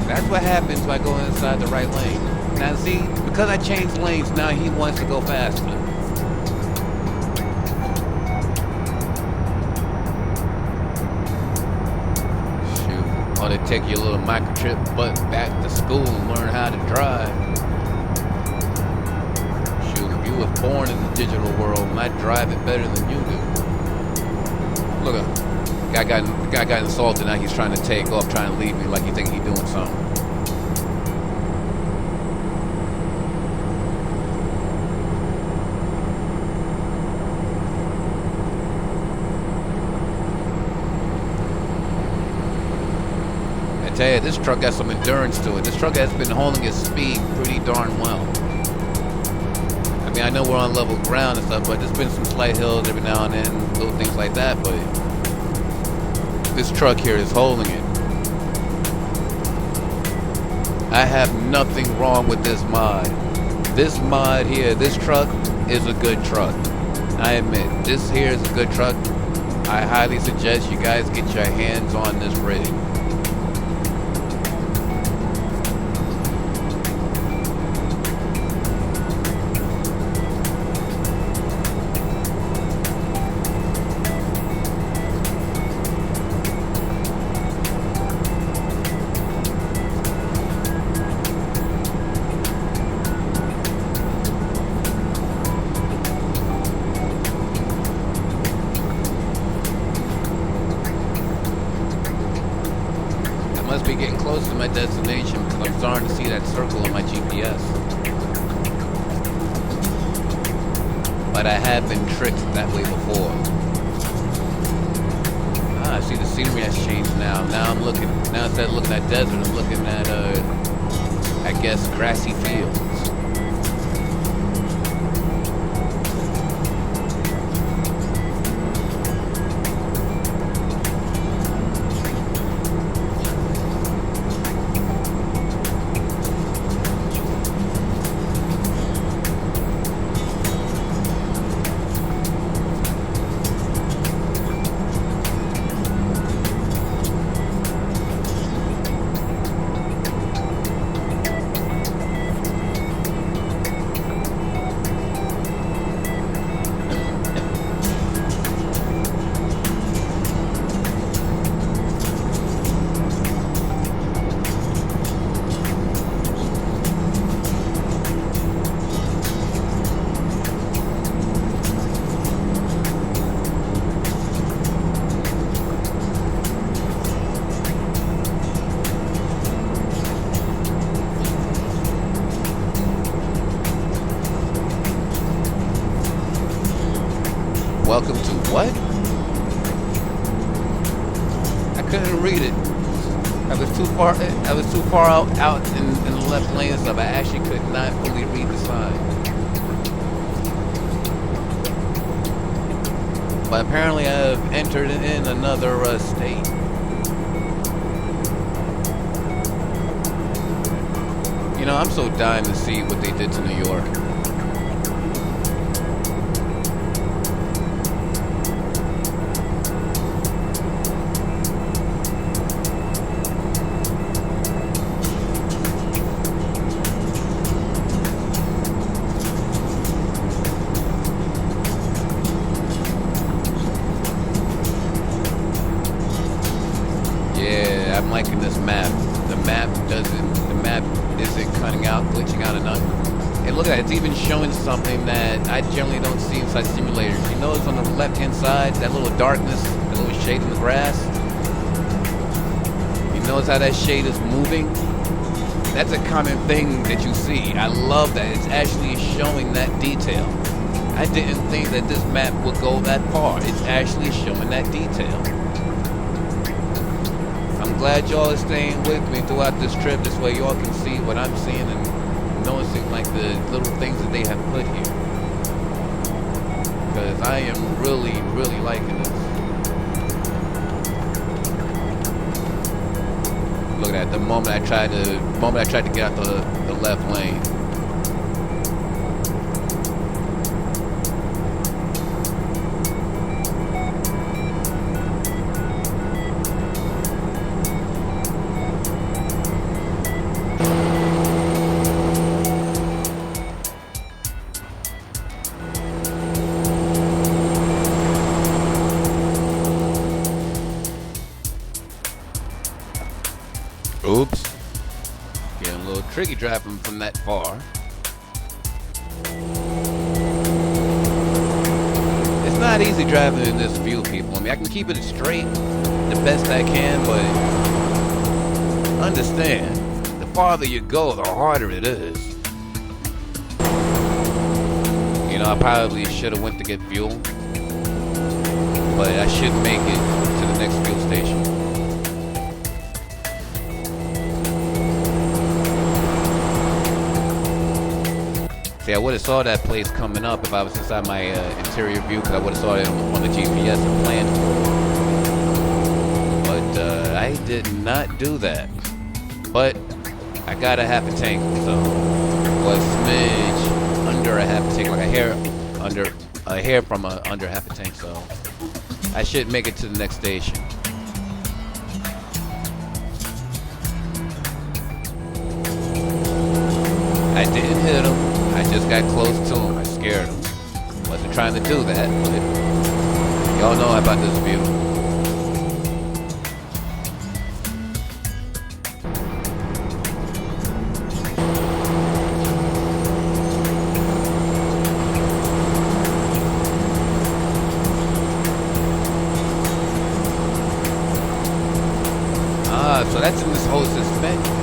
That's what happens by going inside the right lane. Now see, because I changed lanes, now he wants to go faster. Or they take your little microchip butt back to school and learn how to drive. Shoot, if you was born in the digital world, I'd drive it better than you do. Look at guy got insulted, now he's trying to take off, trying to leave me like you think he's doing something. I tell you, this truck got some endurance to it. This truck has been holding its speed pretty darn well. I mean, I know we're on level ground and stuff, but there's been some slight hills every now and then, little things like that, but this truck here is holding it. I have nothing wrong with this mod. This mod here, this truck is a good truck. I admit, this here is a good truck. I highly suggest you guys get your hands on this rig. Must be getting close to my destination because I'm starting to see that circle on my GPS. but I have been tricked that way before. Ah, I see the scenery has changed now. Now instead of looking at desert, I'm looking at, I guess, grassy fields. Welcome to what? I couldn't read it. I was too far out in the left lane, so I actually could not fully read the sign. But apparently I've entered in another state. You know, I'm so dying to see what they did to New York. I'm liking this map. The map isn't cutting out, glitching out enough. Hey, look at it. It's even showing something that I generally don't see inside simulators. You notice on the left-hand side, that little darkness, that little shade in the grass? You notice how that shade is moving? That's a common thing that you see. I love that. It's actually showing that detail. I didn't think that this map would go that far. It's actually showing that detail. I'm glad y'all are staying with me throughout this trip. This way y'all can see what I'm seeing and noticing like the little things that they have put here. Because I am really, really liking this. Look at that. The moment I tried to get out the left lane. Oops. Getting a little tricky driving from that far. It's not easy driving in this view, people. I mean, I can keep it straight the best I can, but understand, the farther you go, the harder it is. You know, I probably should have went to get fuel, but I should make it to the next fuel station. See, I would have saw that place coming up if I was inside my interior view, because I would have saw it on the GPS and planned for it. But I did not do that. But I got a half a tank, so was smidge under a half a tank, like a hair from under half a tank. So I should make it to the next station. I didn't hit him. I just got close to him. I scared him. Wasn't trying to do that, but y'all know about this view. Ah, so that's in this whole suspension.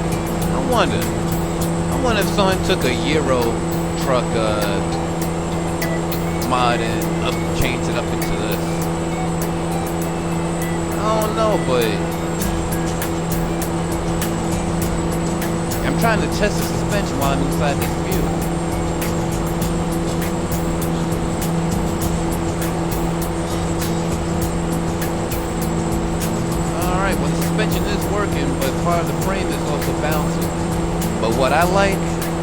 I wonder if someone took a Euro truck mod and change it up into this. I don't know, but I'm trying to test the suspension while I'm inside this view. Alright, well the suspension is working, but part of the frame is also bouncing. But what I like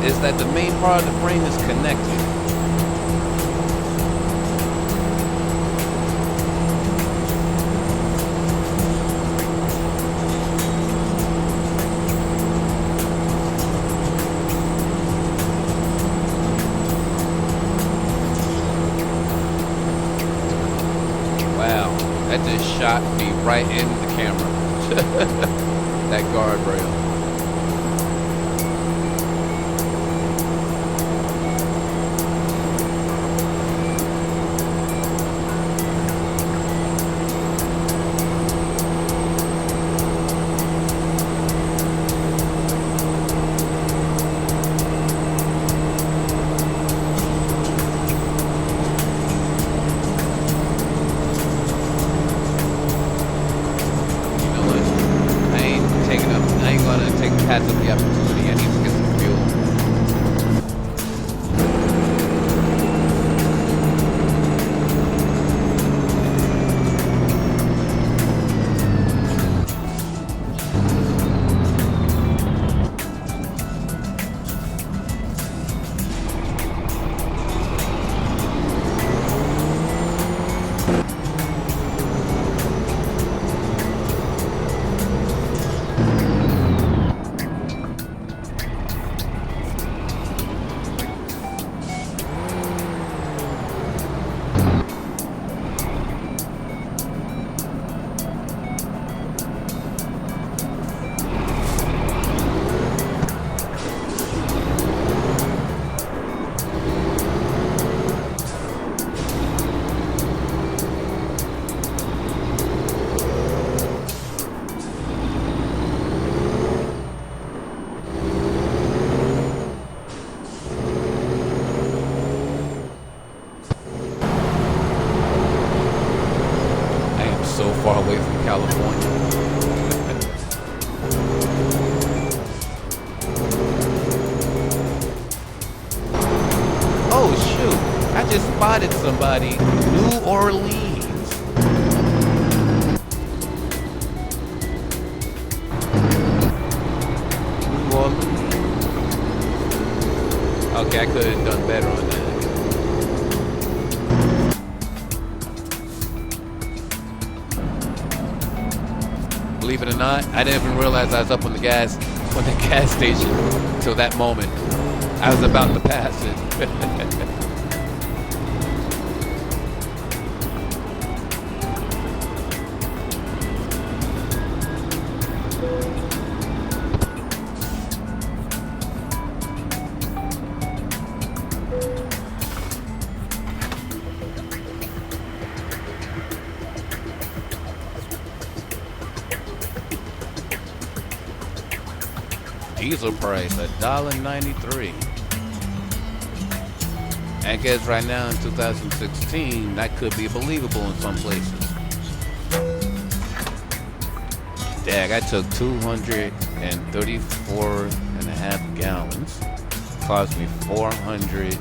is that the main part of the frame is connected. Wow, that just shot me right in the camera. That guardrail. Pass up the opportunity. I need to get some fuel. So far away from California. Oh shoot, I just spotted somebody. New Orleans. New Orleans. Okay, I could have done better on that. Believe it or not, I didn't even realize I was up on the gas station until that moment. I was about to pass it. Diesel price $1.93. I guess right now in 2016 that could be believable in some places. Dag, I took 234.5 gallons. Cost me $453.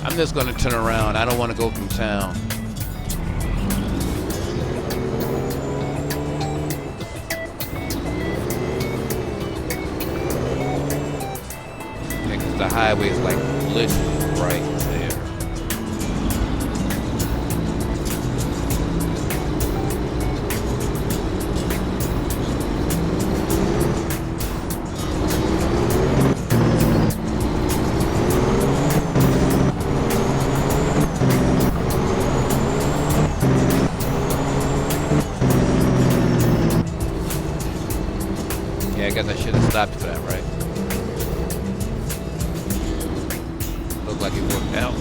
I'm just gonna turn around. I don't want to go from town. Yeah, 'cause the highway is like literally right there. I guess I should have stopped for that, right? Looked like it worked out.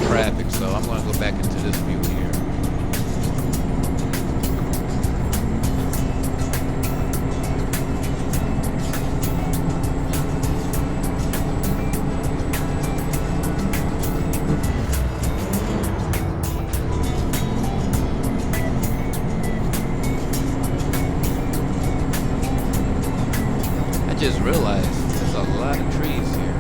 traffic, so I'm going to go back into this view here. I just realized there's a lot of trees here.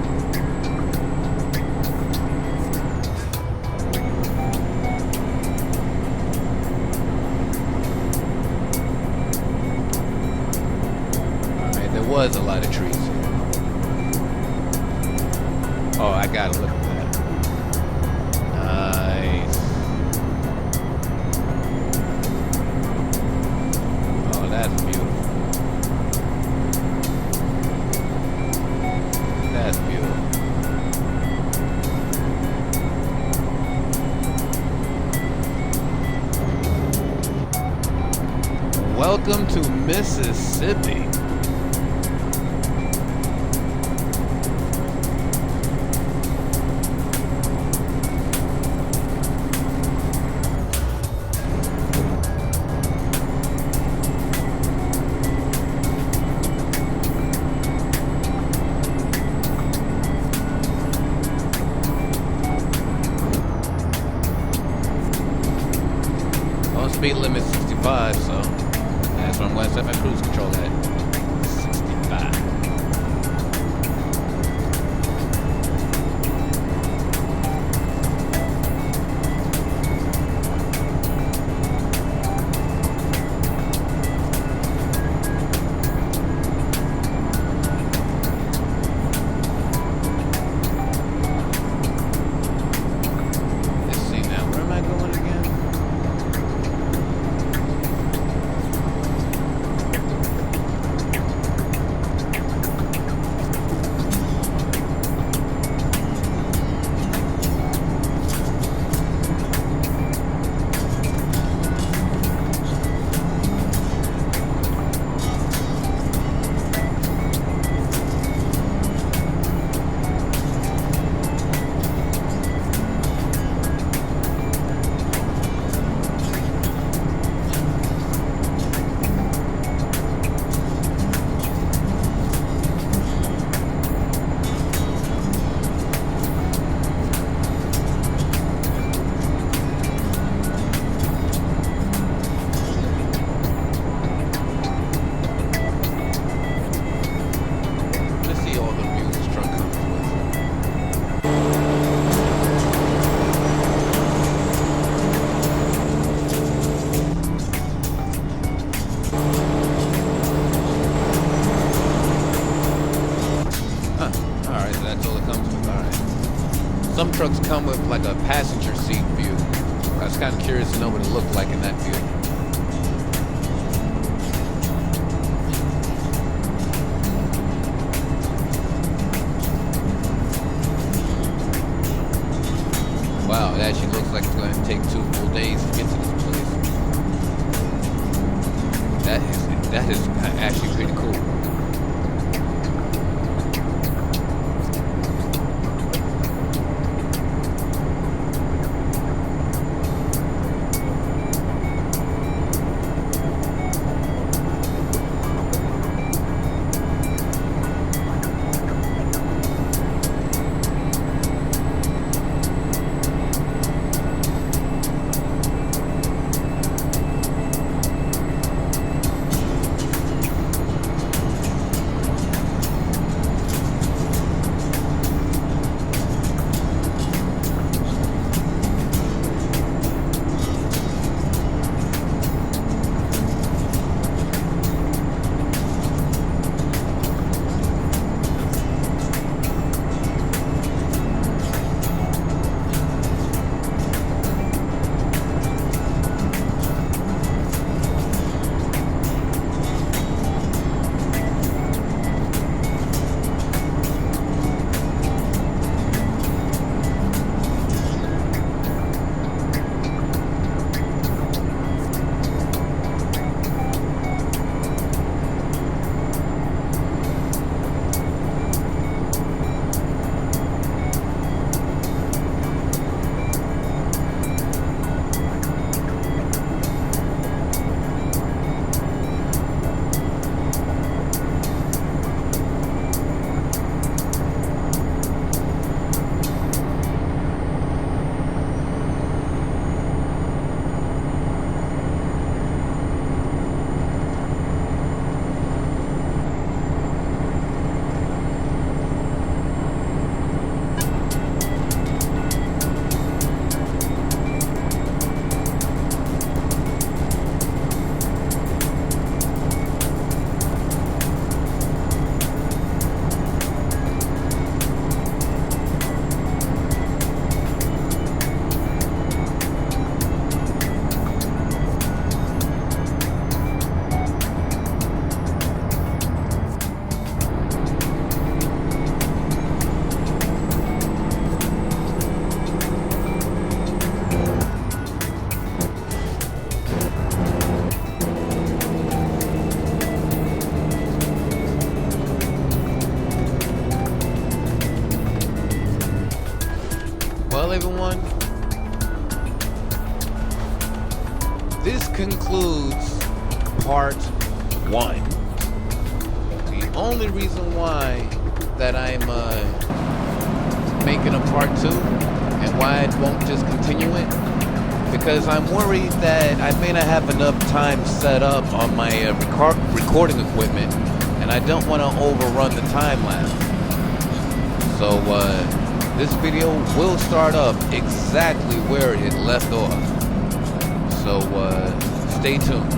There was a lot of trees here. Oh, I gotta look at that. Nice. Oh, that's beautiful. That's beautiful. Welcome to Mississippi. Speed limit 65, so that's what I'm going to set my cruise control at. 65. Let's see now, where am I going again? Some trucks come with like a passenger seat view. I was kind of curious to know what it looked like in that view. Wow, it actually looks like it's going to take 2 full days to get to this place. That is actually pretty cool. Well, everyone, this concludes part 1. The only reason why that I'm making a part 2 and why I won't just continue it, because I'm worried that I may not have enough time set up on my recording equipment, and I don't want to overrun the time lapse. So this video will start up exactly where it left off. So stay tuned.